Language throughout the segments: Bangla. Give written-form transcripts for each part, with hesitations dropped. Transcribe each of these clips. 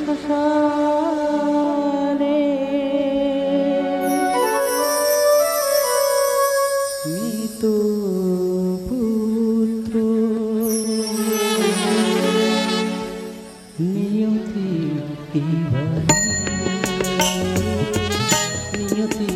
শ্মশানে মৃত পুত্র নিয়তি নিয়তি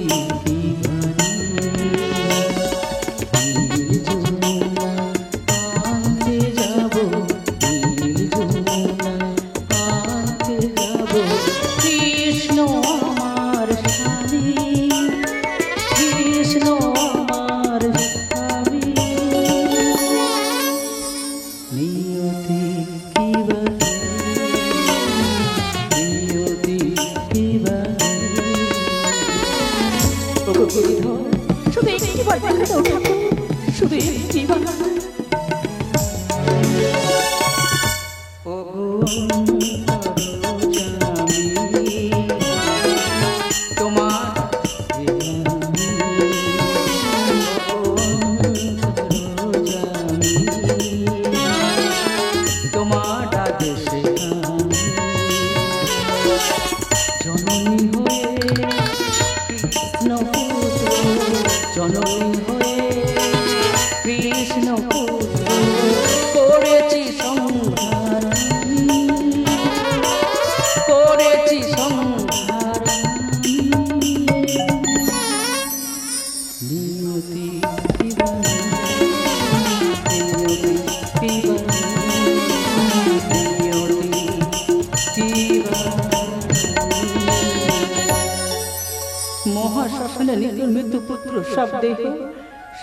মহাশ্মশানে নির্মিত পুত্র সব দেহ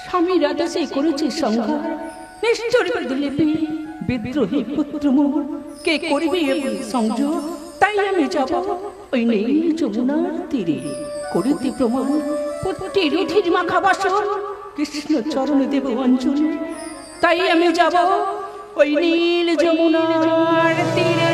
স্বামী রাজা সেই করেছে সংহার নিষ্ঠুর বিদুলিপি বিদ্রোহী পুত্র মোর কে করিবে সংযোগ তাই আমি যাব ওই নীল যমুনার তীরে করিতে প্রমাণ পুত্রের রুধির মাখা বাসন কৃষ্ণ চরণে দেব অঞ্জলি তাই আমি যাব ওই নীল যমুনার তীরে।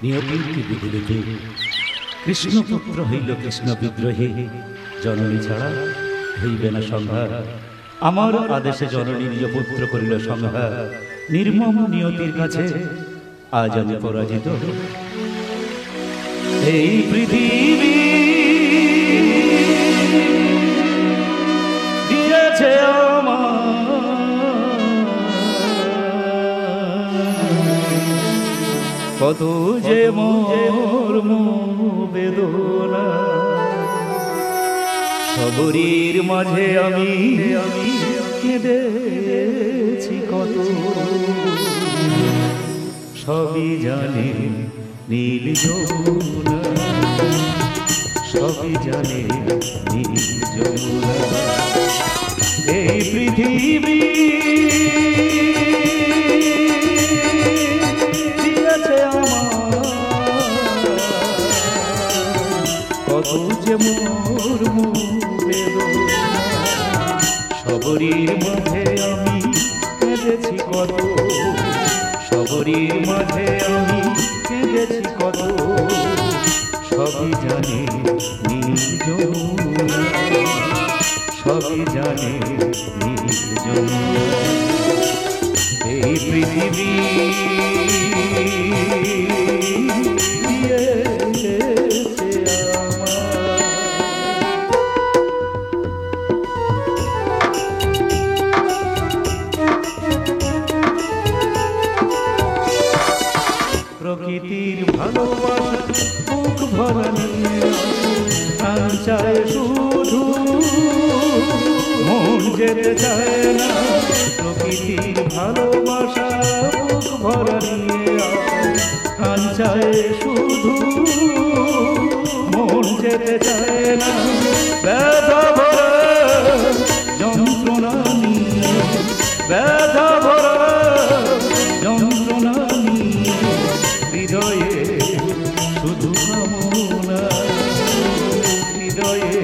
নিয়তিকে বিদুলিতে কৃষ্ণপুত্র হইল কৃষ্ণ বিদ্রোহী জননী ছাড়া হইবে না সংহার আমার আদেশে জননী নিজ পুত্র করিল সংহার নির্মম নিয়তির কাছে আজ আমি পরাজিত এই পৃথিবী দিয়েছে কত যে মোর বেদনা সবরীর মাঝে আমি কেঁদেছি কত সবই জানে নীল যমুনা সবই জানে নীল যমুনা এই পৃথিবী কত যে মোর বেদনা সবরীর মাঝে আমি কেঁদেছি কত সবরীর মাঝে আমি কেঁদেছি কত সবই জানে নীল যমুনা সবই জানে নীল যমুনা এই পৃথিবী প্রকৃতির ভালোবাসা বুক ভরা নিয়ে প্রাণ চায় শুধু মন যেতে চায় না প্রকৃতির ভালোবাসা বুক ভরা নিয়ে প্রাণ চায় শুধু মন যেতে চায় না ব্যথা ভরা যন্ত্রণা নিয়ে ব্যথা ভরা যন্ত্রণা হৃদয়ে শুধু কামনা হৃদয়ে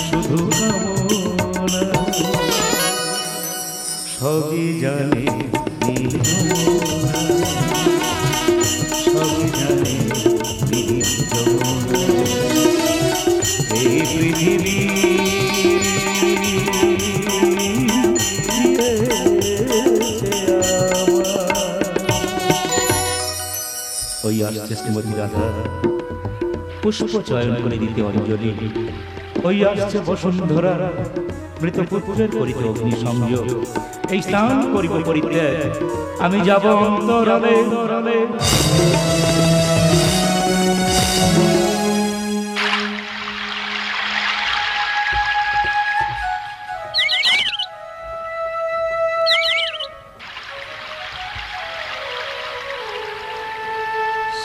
শুধু কামনা সবই জানে নীল যমুনা সবই জানে নীল যমুনা এই পৃথিবী আসছে শ্রীমতী রাধা পুষ্প চয়ন করে দিতে অঞ্জলি। ওই আসছে বসুন্ধরা মৃত পুত্রের করিতে অগ্নি সংযোগ। এই স্নান করিব পরিত্যাগ, আমি যাব অন্তরালে।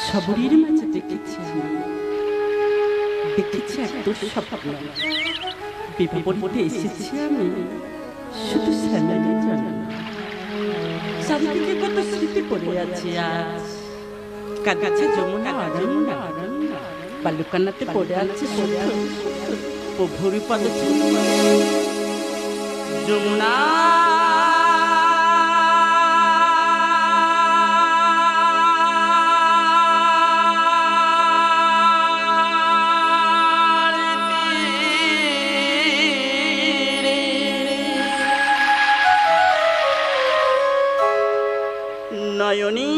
সবরীর মাঝে দেখেছি এত স্বপ্ন, বিপদে এসেছি আমি শুধু স্যালারি জানি না। চারিদিকে কত স্মৃতি পড়ে আছে আজ, কাছে যমুনা বালুকানাতে পড়ে আছে প্রভুর পদ যমুনা। নয়নী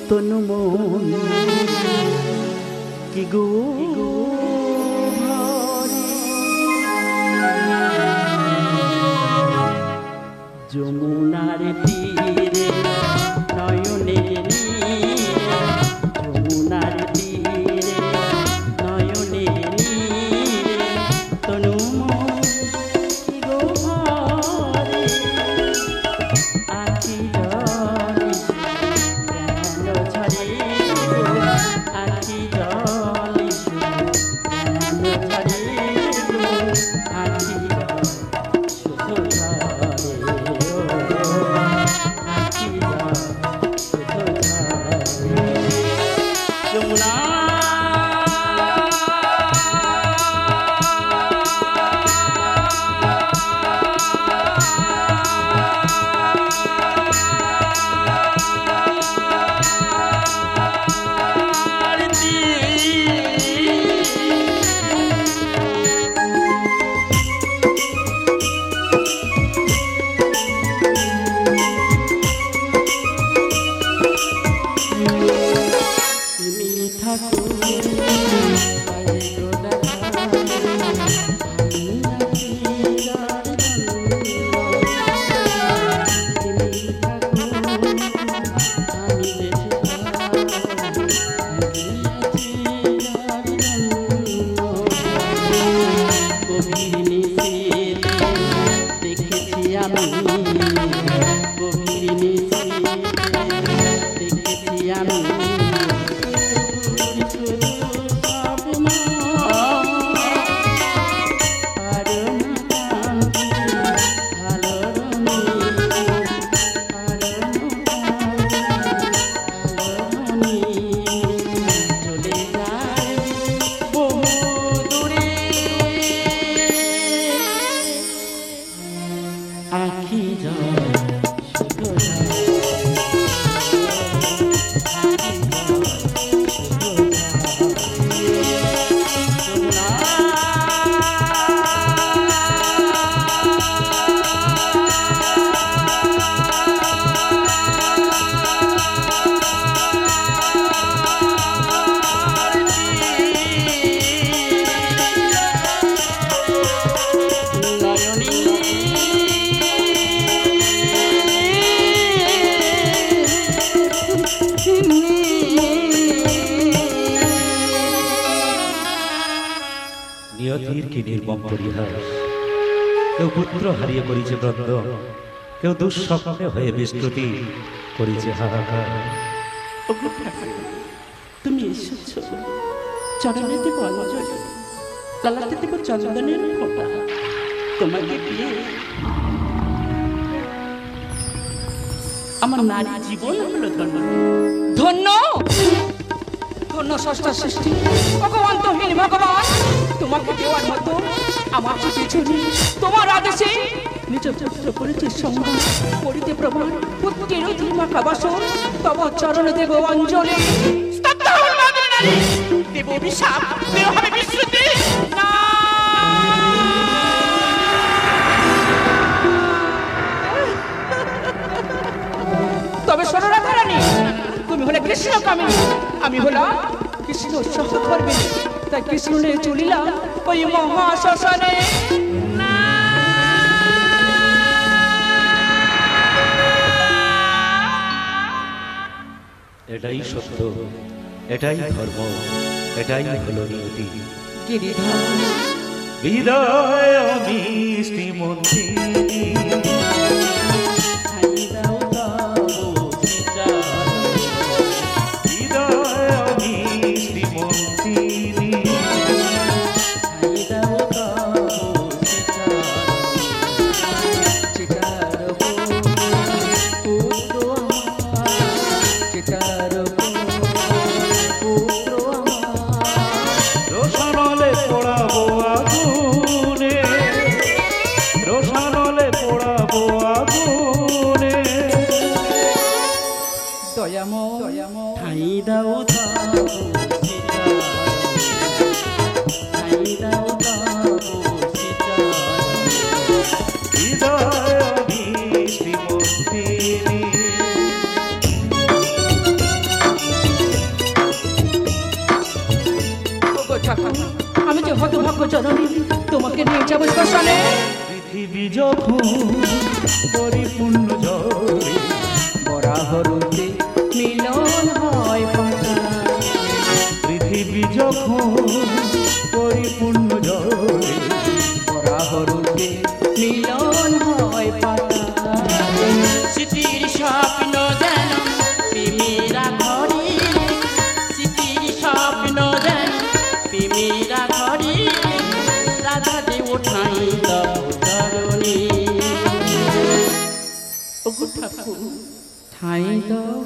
তনু মন কি গো যমুনার তীরে নয়নে যমুনার তীরে নয়নে তনু মন কি গো ভরে আখি জলে কেন ঝরে আখি জলে কেন ঝরে আখি শুধু যমুনা। নিয়তির কি নির্মম পরিহাস, কেউ পুত্র হারিয়ে করিছে ব্রত, কেউ দুঃস্বপ্নে হয়ে বিস্মৃতি করিছে হাহাকার। তুমি এসেছ চরণে দেব অঞ্জলি, লালাতে দেব চন্দনের ফোঁটা, তোমাকে পেয়ে আমার নারী জীবন হলো ধন্য ধন্য ধন্য। ষষ্ঠ সৃষ্টি ভগবান তুমির ভগবান, তোমাকে দেওয়ার মতো আমার কিছু নেই। তোমার আদেশে নিজ পুত্র করেছে সংগ্রাম করিতে প্রমাণ, পুত্রের অধীমা খাবাস তব চরণ দেব অঞ্জলি। স্তব্ধ হন নারী দেব অভিশাপ, দেব হবে বিশ্বতে। না তবে শোনো রাধারানী, তুমি হলে কৃষ্ণ কামিনী, আমি হলাম কৃষ্ণ সহধর্মিনী। তাই কৃষ্ণ নিয়ে চলিলাম ওই মহাশ্মশানে। এটাই সত্য, এটাই ধর্ম, এটাই হলো নিয়তি। গিরিধর হৃদয় মিষ্টি মন্দির আমি যে হতভাগ্য জননী, তোমাকে নিয়ে যাবো শ্মশানে। পৃথিবী যখন পরিপূর্ণ জলে বরাহরুতে মিলন হয় পাতা, পৃথিবী যখন পরিপূর্ণ জলে বরাহরুতে মিলন হয় পাতা। স্মৃতির স্বপ্ন যেন প্রেমেরা ঘরে, স্মৃতির স্বপ্ন যেন প্রেমেরা ঘরে, রাধা দেব ঠাঁই দাও ধরণী। ঠাঁই দাও